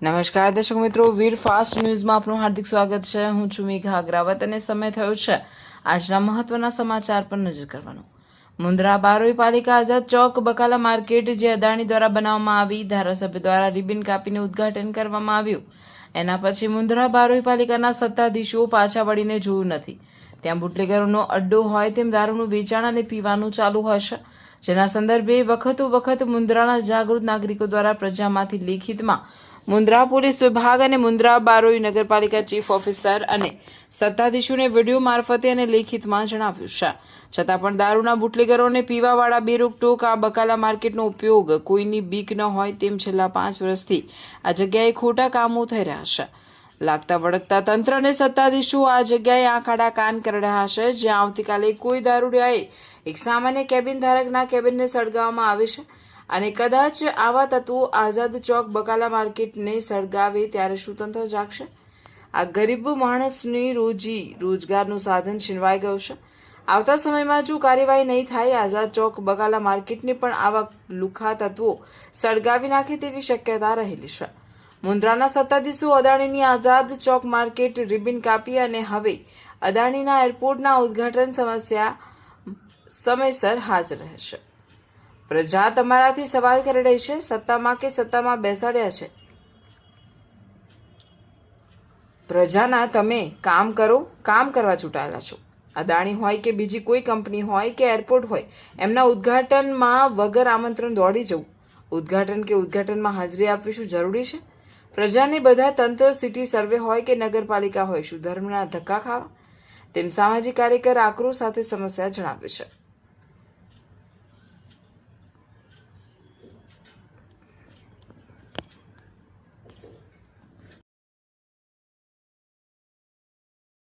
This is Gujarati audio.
નમસ્કાર દર્શક મિત્રો, વીર ફાસ્ટ ન્યૂઝમાં આપનું હાર્દિક સ્વાગત છે. હું છું મેઘા અગ્રાવત અને સમય થયો છે આજના મહત્વના સમાચાર પર નજર કરવાનો. મુન્દ્રા બારોઈ પાલિકા આઝાદ ચોક બકાલા માર્કેટ જે અદાણી દ્વારા બનાવવામાં આવી, ધારાસભ્ય દ્વારા રિબિન કાપીને ઉદ્ઘાટન કરવામાં આવ્યું. એના પછી મુન્દ્રા બારોઈ પાલિકાના સત્તાધીશો પાછા વળીને જોયું નથી. ત્યાં બુટલેગરોનો અડ્ડો હોય તેમ દારૂનું વેચાણ અને પીવાનું ચાલુ હશે, જેના સંદર્ભે વખત મુન્દ્રાના જાગૃત નાગરિકો દ્વારા પ્રજામાંથી લેખિતમાં મુન્દ્રા પોલીસ વિભાગ અને મુન્દ્રા બારોઈ નગરપાલિકા ચીફ ઓફિસર અને સત્તાધીશોને વિડીયો મારફતે અને લેખિતમાં જણાવ્યું છે. છતાં પણ દારૂના બુટલેગરોને પીવાવાળા બેરોકટોક આ બકાલા માર્કેટનો ઉપયોગ કોઈની બીક ન હોય તેમ છેલ્લા 5 વર્ષથી આ જગ્યાએ ખોટા કામો થઈ રહ્યા છે. લાગતા વળગતા તંત્ર અને સત્તાધીશો આ જગ્યાએ આંખ આડા કાન કરી રહ્યા છે, જ્યાં આવતીકાલે કોઈ દારૂડિયાએ એક સામાન્ય કેબિન ધારકના કેબિનને સળગાવવામાં આવે છે અને કદાચ આવા તત્વો આઝાદ ચોક બકાલા માર્કેટને સળગાવે ત્યારે શું તંત્ર જાગશે? આ ગરીબ માણસની રોજગારનું સાધન છીનવાઈ ગયું છે. આવતા સમયમાં જો કાર્યવાહી નહીં થાય, આઝાદ ચોક બકાલા માર્કેટને પણ આવા લુખ્ખા તત્વો સળગાવી નાખે તેવી શક્યતા રહેલી છે. મુન્દ્રાના સત્તાધીશો અદાણીની આઝાદ ચોક માર્કેટ રિબિન કાપી અને હવે અદાણીના એરપોર્ટના ઉદ્ઘાટન સમયસર હાજર રહેશે. પ્રજા તમારાથી સવાલ કરી રહી છે, સત્તામાં કે સત્તામાં બેસાડ્યા છે. પ્રજાના તમે કામ કરવા ચૂંટાયેલા છો. અદાણી હોય કે બીજી કોઈ કંપની હોય કે એરપોર્ટ હોય, એમના ઉદ્ઘાટનમાં વગર આમંત્રણ દોડી જવું, ઉદ્ઘાટનમાં હાજરી આપવી શું જરૂરી છે? પ્રજાને બધા તંત્ર, સિટી સર્વે હોય કે નગરપાલિકા હોય, શું ધર્મના ધક્કા ખાવા? તેમ સામાજિક કાર્યકર આક્રોશ સાથે સમસ્યા જણાવે છે.